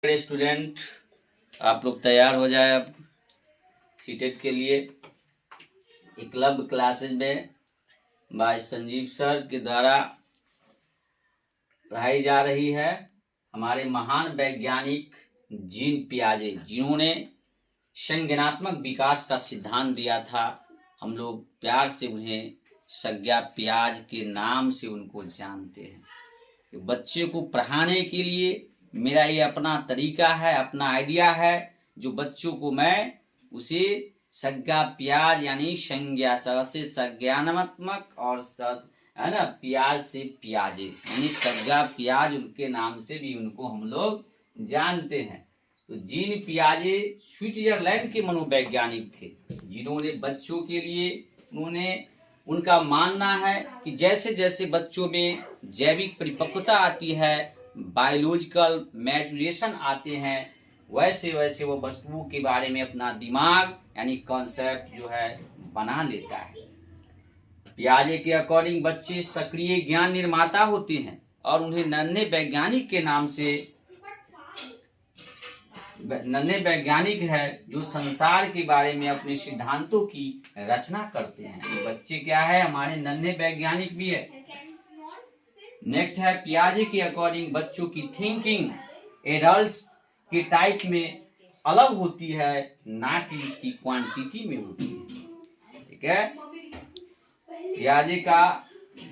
Student, आप लोग तैयार हो जाए अब सीटेट के लिए। एकलव्य क्लासेज में बाय संजीव सर के द्वारा पढ़ाई जा रही है। हमारे महान वैज्ञानिक जीन पियाजे, जिन्होंने संज्ञानात्मक विकास का सिद्धांत दिया था। हम लोग प्यार से उन्हें संज्ञा पियाज के नाम से उनको जानते हैं। तो बच्चे को पढ़ाने के लिए मेरा ये अपना तरीका है, अपना आइडिया है, जो बच्चों को मैं उसे संज्ञा पियाज यानी संज्ञा से संज्ञानात्मक और है ना पियाज से पियाजे यानी संज्ञा पियाज उनके नाम से भी उनको हम लोग जानते हैं। तो जीन पियाजे स्विट्जरलैंड के मनोवैज्ञानिक थे, जिन्होंने बच्चों के लिए उनका मानना है कि जैसे जैसे बच्चों में जैविक परिपक्वता आती है, बायोलॉजिकल मैचुरेशन आते हैं, वैसे वैसे वो वस्तुओं के बारे में अपना दिमाग यानी कॉन्सेप्ट जो है बना लेता है। पियाजे के अकॉर्डिंग बच्चे सक्रिय ज्ञान निर्माता होते हैं और उन्हें नन्हे वैज्ञानिक है जो संसार के बारे में अपने सिद्धांतों की रचना करते हैं। ये बच्चे क्या है, हमारे नन्हे वैज्ञानिक भी है। नेक्स्ट है, पियाजे के अकॉर्डिंग बच्चों की थिंकिंग एडल्ट्स के टाइप में अलग होती है, ना कि उसकी क्वांटिटी में होती है। ठीक है, पियाजे का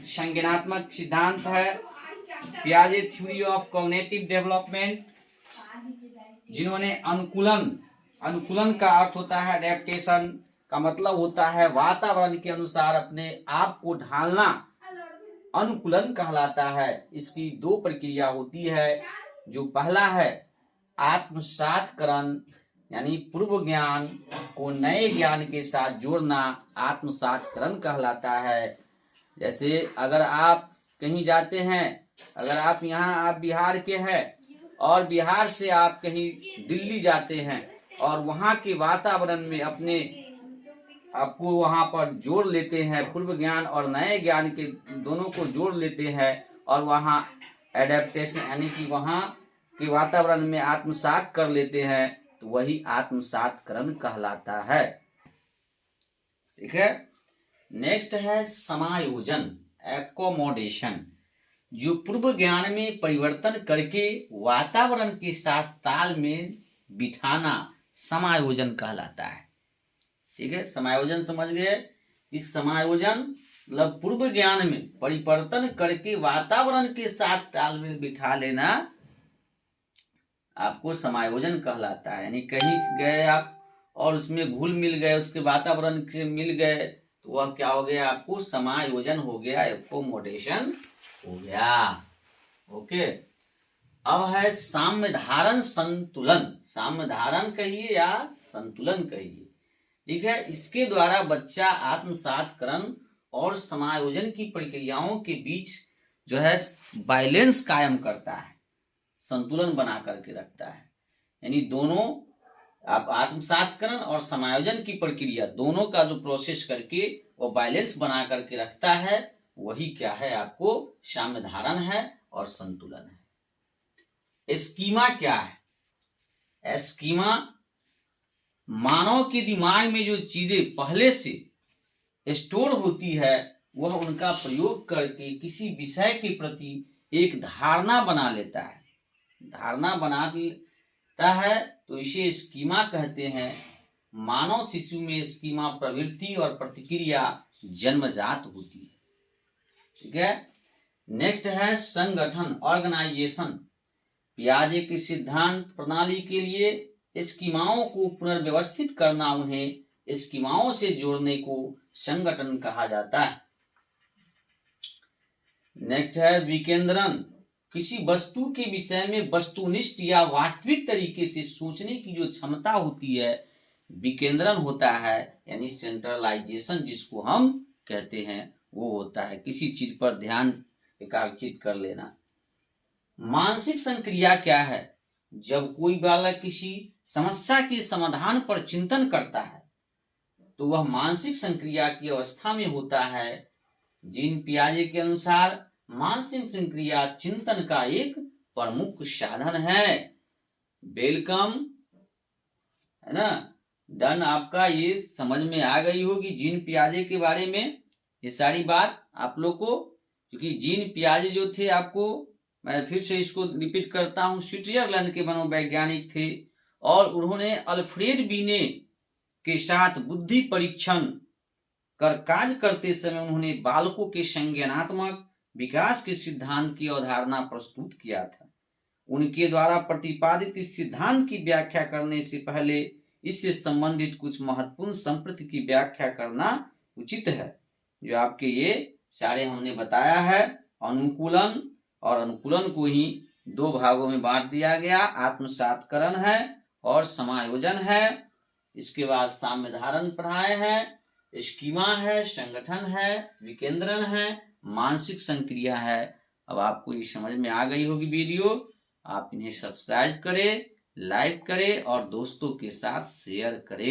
संज्ञानात्मक सिद्धांत है पियाजे थ्योरी ऑफ कॉग्निटिव डेवलपमेंट, जिन्होंने अनुकूलन का अर्थ होता है एडेप्टेशन, का मतलब होता है वातावरण के अनुसार अपने आप को ढालना, अनुकूलन कहलाता है। इसकी दो प्रक्रिया होती है। जो पहला है आत्मसातकरण यानी पूर्व ज्ञान को नए ज्ञान के साथ जोड़ना, आत्मसातकरण कहलाता है। जैसे अगर आप कहीं जाते हैं, अगर आप आप बिहार के हैं और बिहार से आप कहीं दिल्ली जाते हैं और वहाँ के वातावरण में आपको वहाँ पर जोड़ लेते हैं, पूर्व ज्ञान और नए ज्ञान के दोनों को जोड़ लेते हैं और वहाँ एडेप्टेशन यानी कि वहाँ के वातावरण में आत्मसात कर लेते हैं, तो वही आत्मसातकरण कहलाता है। ठीक है, नेक्स्ट है समायोजन एकोमोडेशन, जो पूर्व ज्ञान में परिवर्तन करके वातावरण के साथ ताल में बिठाना समायोजन कहलाता है। ठीक है, समायोजन समझ गए। इस समायोजन मतलब पूर्व ज्ञान में परिवर्तन करके वातावरण के साथ तालमेल बिठा लेना आपको समायोजन कहलाता है। यानी कहीं गए आप और उसमें घुल मिल गए, उसके वातावरण से मिल गए, तो वह क्या हो गया, आपको समायोजन हो गया, एकोमोडेशन हो गया। ओके, अब है साम्य धारण संतुलन, साम्य धारण कहिए या संतुलन कहिए। ठीक है, इसके द्वारा बच्चा आत्मसातकरण और समायोजन की प्रक्रियाओं के बीच जो है बैलेंस कायम करता है, संतुलन बना करके रखता है। यानी दोनों आप आत्मसातकरण और समायोजन की प्रक्रिया दोनों का जो प्रोसेस करके वो बैलेंस बना करके रखता है, वही क्या है, आपको साम्य धारण है और संतुलन है। स्कीमा क्या है? स्कीमा मानव के दिमाग में जो चीजें पहले से स्टोर होती है, वह उनका प्रयोग करके किसी विषय के प्रति एक धारणा बना लेता है। धारणा बना लेता है तो इसे स्कीमा कहते हैं। मानव शिशु में स्कीमा प्रवृत्ति और प्रतिक्रिया जन्मजात होती है। ठीक है, नेक्स्ट है संगठन ऑर्गेनाइजेशन। पियाजे के सिद्धांत प्रणाली के लिए स्कीमाओं को पुनर्व्यवस्थित करना, उन्हें स्कीमाओं से जोड़ने को संगठन कहा जाता है। नेक्स्ट है विकेंद्रण। किसी वस्तु के विषय में वस्तुनिष्ठ या वास्तविक तरीके से सोचने की जो क्षमता होती है, विकेंद्रण होता है, यानी सेंट्रलाइजेशन जिसको हम कहते हैं, वो होता है किसी चीज पर ध्यान एकाग्रचित कर लेना। मानसिक संक्रिया क्या है? जब कोई बालक किसी समस्या के समाधान पर चिंतन करता है तो वह मानसिक संक्रिया की अवस्था में होता है। जीन पियाजे के अनुसार मानसिक संक्रिया चिंतन का एक प्रमुख साधन है। वेलकम, है ना। डन, आपका ये समझ में आ गई होगी जीन पियाजे के बारे में ये सारी बात आप लोग को। क्योंकि जीन पियाजे जो थे, आपको मैं फिर से इसको रिपीट करता हूं, स्विट्जरलैंड के मनोवैज्ञानिक थे और उन्होंने अल्फ्रेड बीने के साथ बुद्धि परीक्षण कर कार्य करते समय उन्होंने बालकों के संज्ञानात्मक विकास के सिद्धांत की अवधारणा प्रस्तुत किया था। उनके द्वारा प्रतिपादित इस सिद्धांत की व्याख्या करने से पहले इससे संबंधित कुछ महत्वपूर्ण संप्रति की व्याख्या करना उचित है। जो आपके ये सारे हमने बताया है, अनुकूलन और अनुकूलन को ही दो भागों में बांट दिया गया, आत्मसातकरण है और समायोजन है। इसके बाद साम्य धारण पढ़ाए हैं, स्कीमा है, संगठन है, विकेंद्रण है, मानसिक संक्रिया है। अब आपको ये समझ में आ गई होगी वीडियो। आप इन्हें सब्सक्राइब करें, लाइक करें और दोस्तों के साथ शेयर करें।